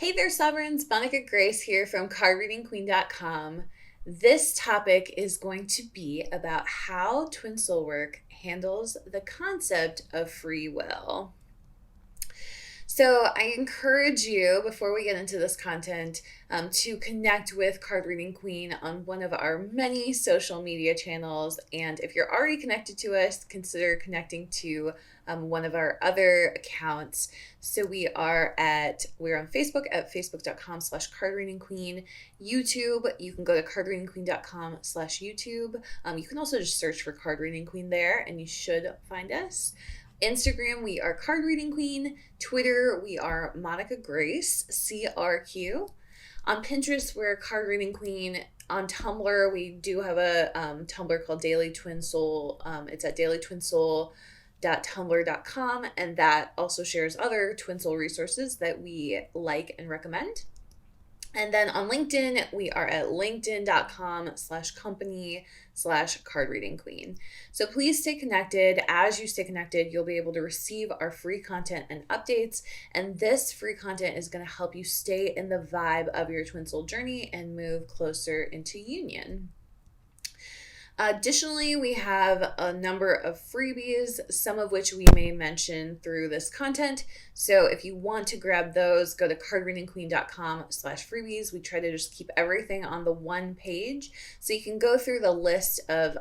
Hey there, Sovereigns. Monica Grace here from cardreadingqueen.com. This topic is going to be about how Twin Soul Work handles the concept of free will. So I encourage you, before we get into this content, to connect with Card Reading Queen on one of our many social media channels. And if you're already connected to us, consider connecting to one of our other accounts. So we're on Facebook at facebook.com/cardreadingqueen. YouTube, you can go to cardreadingqueen.com/YouTube. You can also just search for Card Reading Queen there and you should find us. Instagram, we are Card Reading Queen. Twitter, we are Monica Grace, CRQ. On Pinterest, we're Card Reading Queen. On Tumblr, we do have a Tumblr called Daily Twin Soul. It's at dailytwinsoul.tumblr.com, and that also shares other Twin Soul resources that we like and recommend. And then on LinkedIn, we are at linkedin.com/company/cardreadingqueen. So please stay connected. As you stay connected, you'll be able to receive our free content and updates. And this free content is going to help you stay in the vibe of your Twin Soul journey and move closer into union. Additionally, we have a number of freebies, some of which we may mention through this content. So if you want to grab those, go to cardreadingqueen.com/freebies. We try to just keep everything on the one page. So you can go through the list of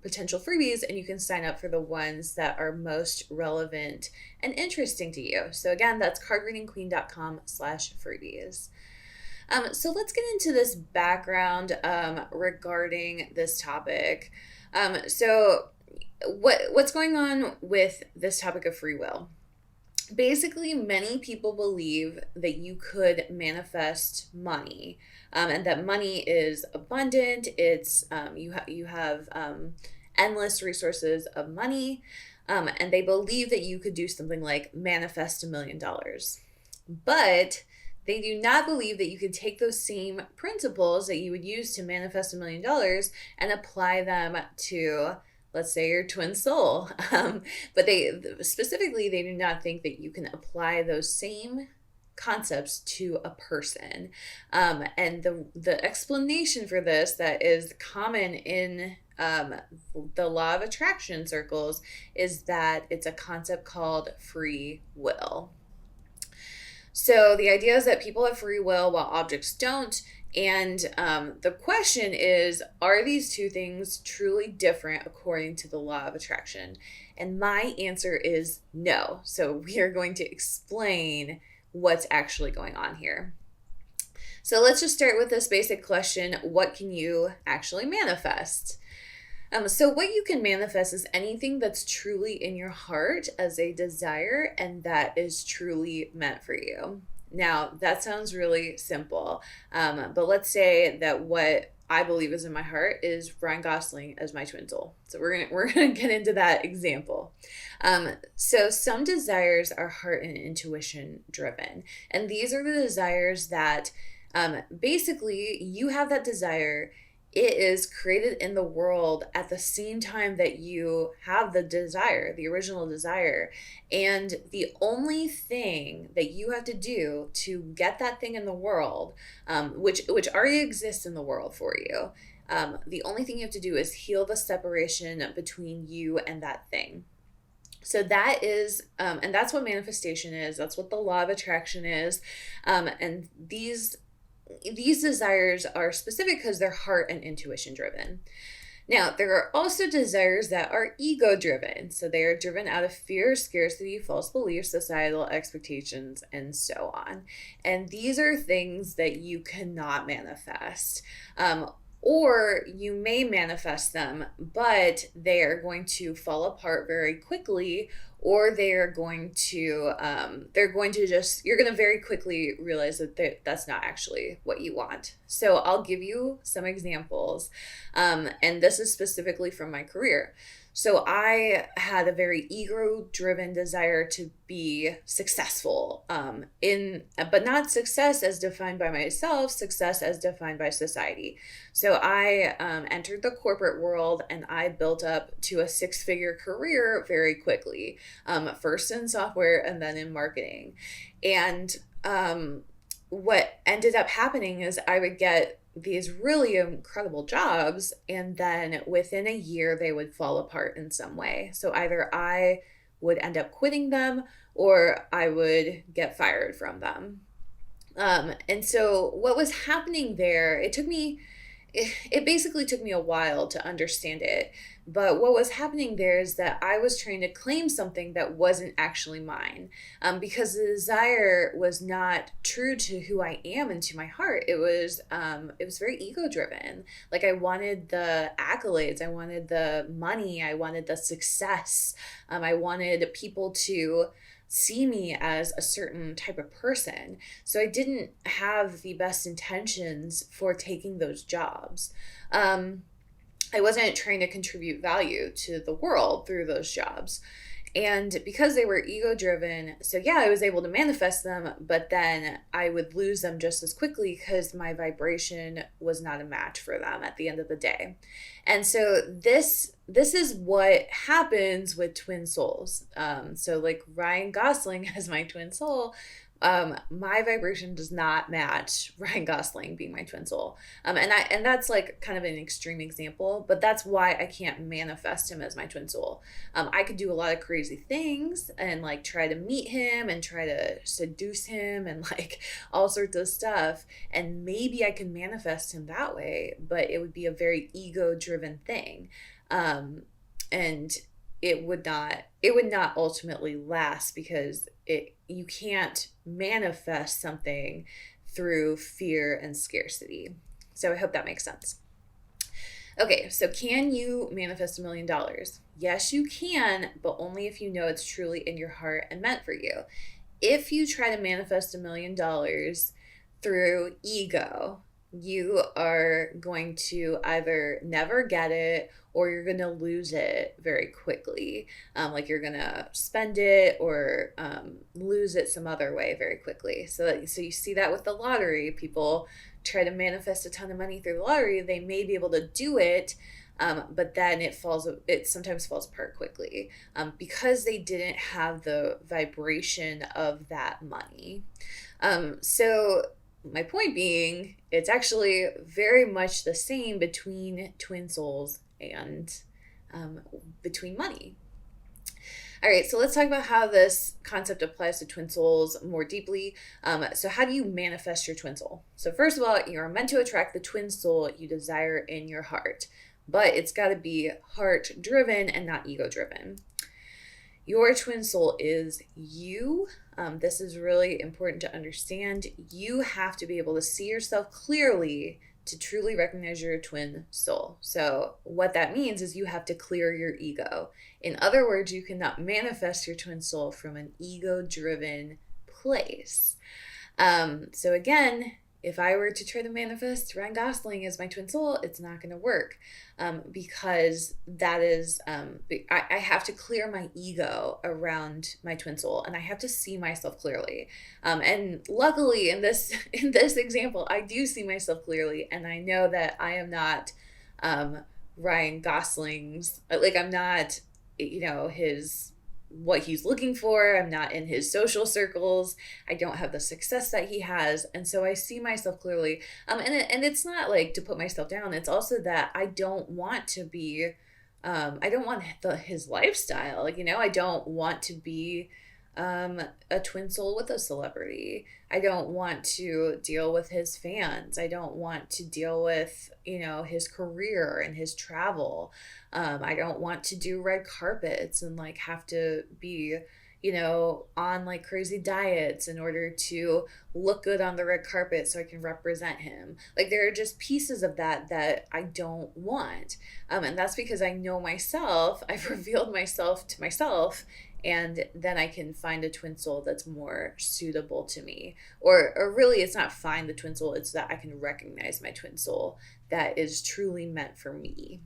potential freebies and you can sign up for the ones that are most relevant and interesting to you. So again, that's cardreadingqueen.com/freebies. So let's get into this background regarding this topic. So what's going on with this topic of free will? Basically, many people believe that you could manifest money, and that money is abundant. It's you have endless resources of money, and they believe that you could do something like manifest $1 million. But they do not believe that you can take those same principles that you would use to manifest $1 million and apply them to, let's say, your twin soul. But they do not think that you can apply those same concepts to a person. And the explanation for this that is common in the law of attraction circles is that it's a concept called free will. So the idea is that people have free will while objects don't. And the question is, are these two things truly different according to the law of attraction? And my answer is no. So we are going to explain what's actually going on here. So let's just start with this basic question. What can you actually manifest? So what you can manifest is anything that's truly in your heart as a desire and that is truly meant for you. Now, that sounds really simple, but let's say that what I believe is in my heart is Ryan Gosling as my twin soul. So we're gonna get into that example. So some desires are heart and intuition driven, and these are the desires that basically you have that desire. It is created in the world at the same time that you have the desire, the original desire. And the only thing that you have to do to get that thing in the world, which already exists in the world for you, the only thing you have to do is heal the separation between you and that thing. So that is, and that's what manifestation is. That's what the law of attraction is. And these desires are specific because they're heart and intuition driven. Now, there are also desires that are ego driven. So they are driven out of fear, scarcity, false beliefs, societal expectations, and so on. And these are things that you cannot manifest. Or you may manifest them, but they are going to fall apart very quickly, or you're going to very quickly realize that that's not actually what you want. So I'll give you some examples, and this is specifically from my career. So I had a very ego-driven desire to be successful, but not success as defined by myself, success as defined by society. So I entered the corporate world and I built up to a 6-figure career very quickly, first in software and then in marketing. And what ended up happening is I would get these really incredible jobs, and then within a year, they would fall apart in some way. So either I would end up quitting them or I would get fired from them. And so what was happening there, it basically took me a while to understand it. But what was happening there is that I was trying to claim something that wasn't actually mine, because the desire was not true to who I am and to my heart. It was very ego driven. Like I wanted the accolades, I wanted the money, I wanted the success, I wanted people to see me as a certain type of person. So I didn't have the best intentions for taking those jobs. I wasn't trying to contribute value to the world through those jobs. And because they were ego driven, so yeah, I was able to manifest them, but then I would lose them just as quickly because my vibration was not a match for them at the end of the day. And so this is what happens with twin souls. So like Ryan Gosling as my twin soul, my vibration does not match Ryan Gosling being my twin soul. And that's like kind of an extreme example, but that's why I can't manifest him as my twin soul. I could do a lot of crazy things and like try to meet him and try to seduce him and like all sorts of stuff. And maybe I could manifest him that way, but it would be a very ego driven thing. And it would not ultimately last because you can't manifest something through fear and scarcity. So I hope that makes sense. Okay, so can you manifest $1 million? Yes, you can, but only if you know it's truly in your heart and meant for you. If you try to manifest $1 million through ego, you are going to either never get it or you're going to lose it very quickly. Like you're going to spend it or lose it some other way very quickly. So you see that with the lottery. People try to manifest a ton of money through the lottery. They may be able to do it, but then it sometimes falls apart quickly because they didn't have the vibration of that money. So my point being, it's actually very much the same between twin souls and between money. All right, so let's talk about how this concept applies to twin souls more deeply. So how do you manifest your twin soul? So first of all, you are meant to attract the twin soul you desire in your heart, but it's got to be heart driven and not ego driven. Your twin soul is you. This is really important to understand. You have to be able to see yourself clearly to truly recognize your twin soul. So what that means is you have to clear your ego. In other words, you cannot manifest your twin soul from an ego-driven place. So again, if I were to try to manifest Ryan Gosling as my twin soul, it's not going to work because that is, I have to clear my ego around my twin soul and I have to see myself clearly. And luckily in this example, I do see myself clearly and I know that I am not Ryan Gosling's, like I'm not, what he's looking for. I'm not in his social circles. I don't have the success that he has. And so I see myself clearly. And it's not like to put myself down. It's also that I don't want to be, I don't want his lifestyle. I don't want to be a twin soul with a celebrity. I don't want to deal with his fans. I don't want to deal with, his career and his travel. I don't want to do red carpets and like have to be, on like crazy diets in order to look good on the red carpet so I can represent him. Like there are just pieces of that I don't want. And that's because I know myself. I've revealed myself to myself. And then I can find a twin soul that's more suitable to me. Or really, it's not find the twin soul, it's that I can recognize my twin soul that is truly meant for me.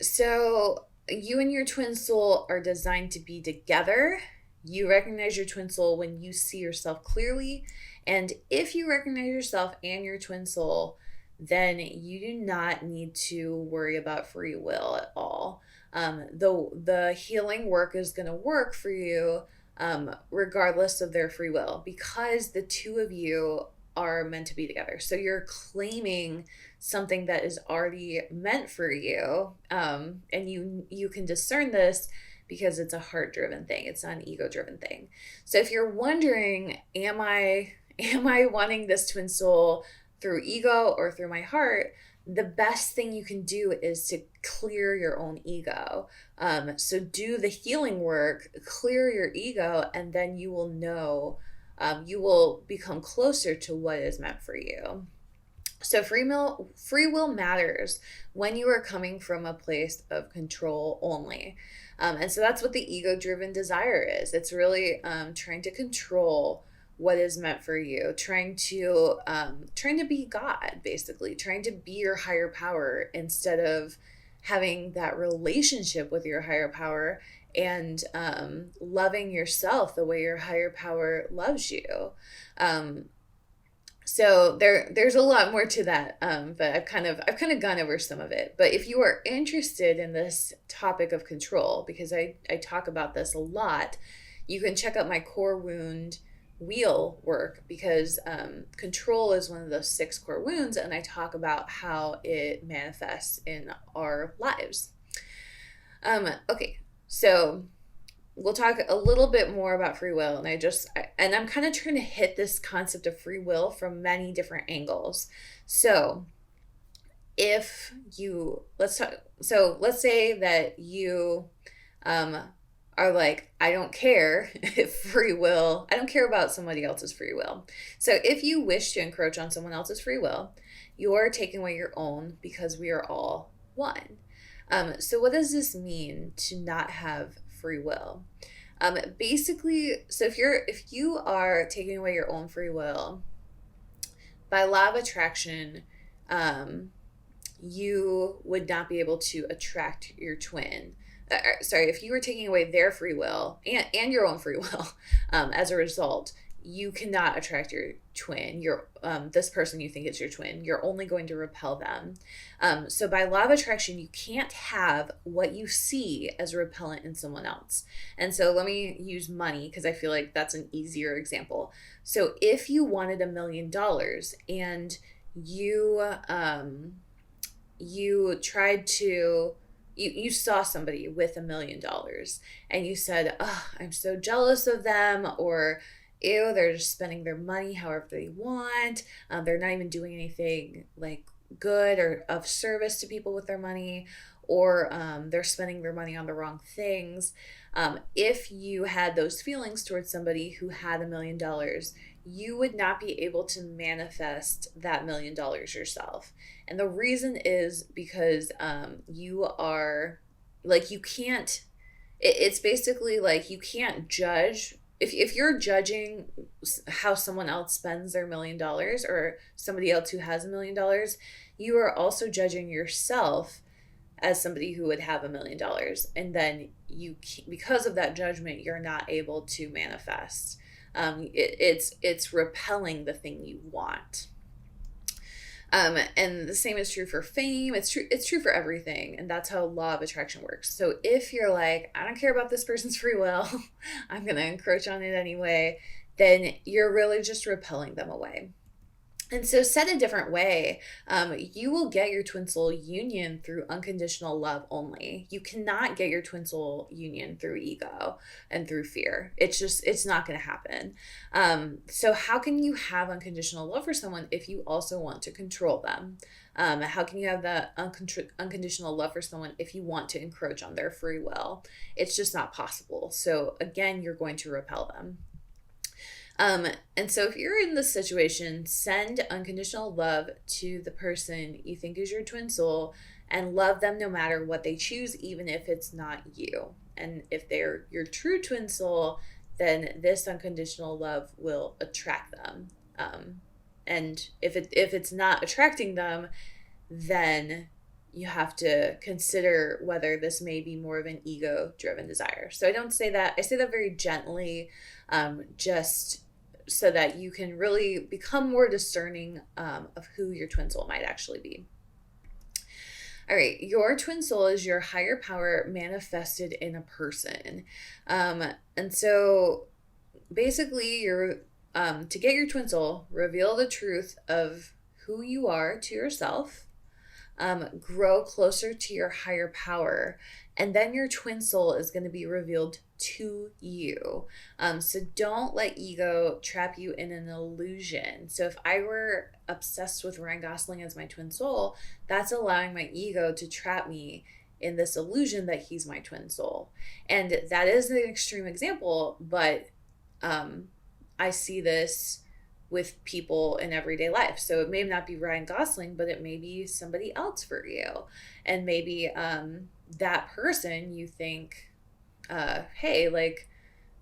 So you and your twin soul are designed to be together. You recognize your twin soul when you see yourself clearly. And if you recognize yourself and your twin soul, then you do not need to worry about free will at all. The healing work is going to work for you regardless of their free will, because the two of you are meant to be together. So you're claiming something that is already meant for you, and you can discern this because it's a heart-driven thing. It's not an ego-driven thing. So if you're wondering, am I wanting this twin soul through ego or through my heart? The best thing you can do is to clear your own ego. So do the healing work, clear your ego, and then you will know, you will become closer to what is meant for you. So free will matters when you are coming from a place of control only. And so that's what the ego-driven desire is. It's really trying to control what is meant for you, trying to be God, basically, trying to be your higher power instead of having that relationship with your higher power and loving yourself the way your higher power loves you. So there's a lot more to that, but I've kind of gone over some of it. But if you are interested in this topic of control, because I talk about this a lot, you can check out my core wound wheel work, because control is one of those 6 core wounds, and I talk about how it manifests in our lives. Okay, so we'll talk a little bit more about free will, and I'm kind of trying to hit this concept of free will from many different angles. So let's say that you are like, I don't care I don't care about somebody else's free will. So if you wish to encroach on someone else's free will, you're taking away your own, because we are all one. So what does this mean to not have free will? Basically, so if you are taking away your own free will, by law of attraction, you would not be able to attract your twin. If you were taking away their free will and your own free will, as a result, you cannot attract your twin. This person you think is your twin, you're only going to repel them. So by law of attraction, you can't have what you see as repellent in someone else. And so let me use money, because I feel like that's an easier example. So if you wanted $1 million and you saw somebody with $1 million and you said, oh, I'm so jealous of them, or ew, they're just spending their money however they want. They're not even doing anything like good or of service to people with their money, or they're spending their money on the wrong things. If you had those feelings towards somebody who had $1 million, you would not be able to manifest that $1 million yourself. And the reason is because you are like, you can't, it's basically like you can't judge. If you're judging how someone else spends their $1 million, or somebody else who has $1 million, you are also judging yourself as somebody who would have $1 million. And then because of that judgment, you're not able to manifest. It's repelling the thing you want. And the same is true for fame. It's true for everything. And that's how law of attraction works. So if you're like, I don't care about this person's free will, I'm going to encroach on it anyway, then you're really just repelling them away. And so said a different way, you will get your twin soul union through unconditional love only. You cannot get your twin soul union through ego and through fear. It's not going to happen. So how can you have unconditional love for someone if you also want to control them? How can you have that unconditional love for someone if you want to encroach on their free will? It's just not possible. So again, you're going to repel them. And so if you're in this situation, send unconditional love to the person you think is your twin soul, and love them no matter what they choose, even if it's not you. And if they're your true twin soul, then this unconditional love will attract them. And if it's not attracting them, then you have to consider whether this may be more of an ego-driven desire. So I don't say that. I say that very gently, just so that you can really become more discerning of who your twin soul might actually be. All right, your twin soul is your higher power manifested in a person. And so basically, you're to get your twin soul, reveal the truth of who you are to yourself, grow closer to your higher power, and then your twin soul is going to be revealed to you. So don't let ego trap you in an illusion. So if I were obsessed with Ryan Gosling as my twin soul, that's allowing my ego to trap me in this illusion that he's my twin soul. And that is an extreme example, but I see this with people in everyday life. So it may not be Ryan Gosling, but it may be somebody else for you. And maybe that person you think, hey, like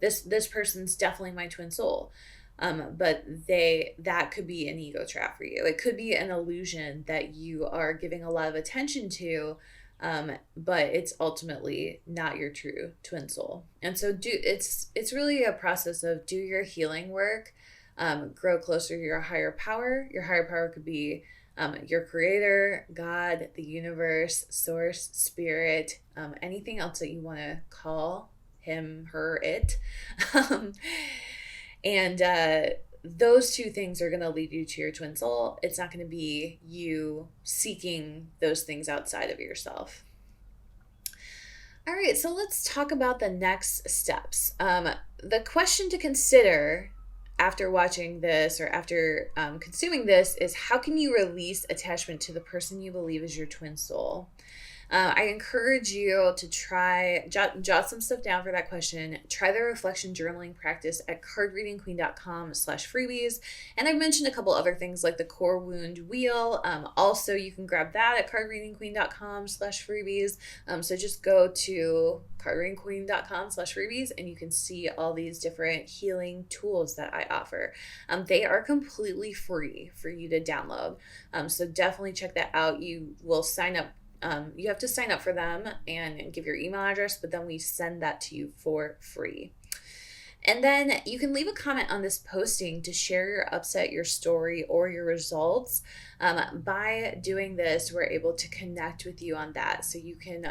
this person's definitely my twin soul. But that could be an ego trap for you. It could be an illusion that you are giving a lot of attention to, but it's ultimately not your true twin soul. And so it's really a process of do your healing work, grow closer to your higher power. Your higher power could be your creator, God, the universe, source, spirit, anything else that you want to call him, her, it. And those two things are going to lead you to your twin soul. It's not going to be you seeking those things outside of yourself. All right, so let's talk about the next steps. The question to consider after watching this or after consuming this is, how can you release attachment to the person you believe is your twin soul? I encourage you to jot some stuff down for that question. Try the reflection journaling practice at cardreadingqueen.com/freebies. And I've mentioned a couple other things like the core wound wheel. Also, you can grab that at cardreadingqueen.com/freebies. So just go to cardreadingqueen.com/freebies and you can see all these different healing tools that I offer. They are completely free for you to download. So definitely check that out. You will sign up. You have to sign up for them and give your email address, but then we send that to you for free. And then you can leave a comment on this posting to share your upset, your story, or your results. By doing this, we're able to connect with you on that. So you can,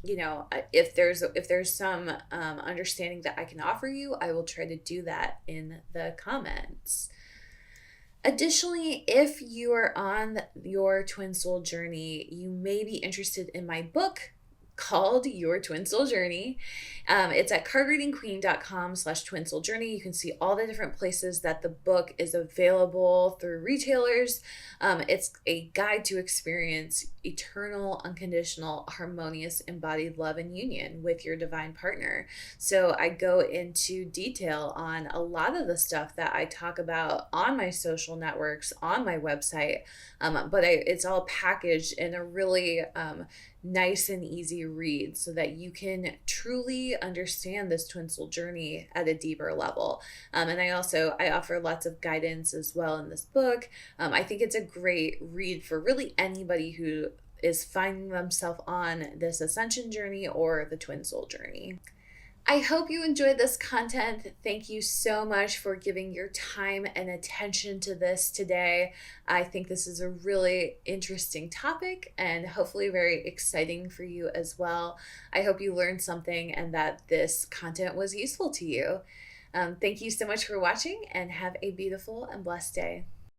if there's some understanding that I can offer you, I will try to do that in the comments. Additionally, if you are on your twin soul journey, you may be interested in my book called Your Twin Soul Journey. It's at cardreadingqueen.com/twin soul journey. You can see all the different places that the book is available through retailers. It's a guide to experience eternal, unconditional, harmonious, embodied love and union with your divine partner. So I go into detail on a lot of the stuff that I talk about on my social networks, on my website, but it's all packaged in a really nice and easy read so that you can truly understand this twin soul journey at a deeper level. And I offer lots of guidance as well in this book. I think it's a great read for really anybody who is finding themselves on this ascension journey or the twin soul journey. I hope you enjoyed this content. Thank you so much for giving your time and attention to this today. I think this is a really interesting topic and hopefully very exciting for you as well. I hope you learned something and that this content was useful to you. Thank you so much for watching and have a beautiful and blessed day.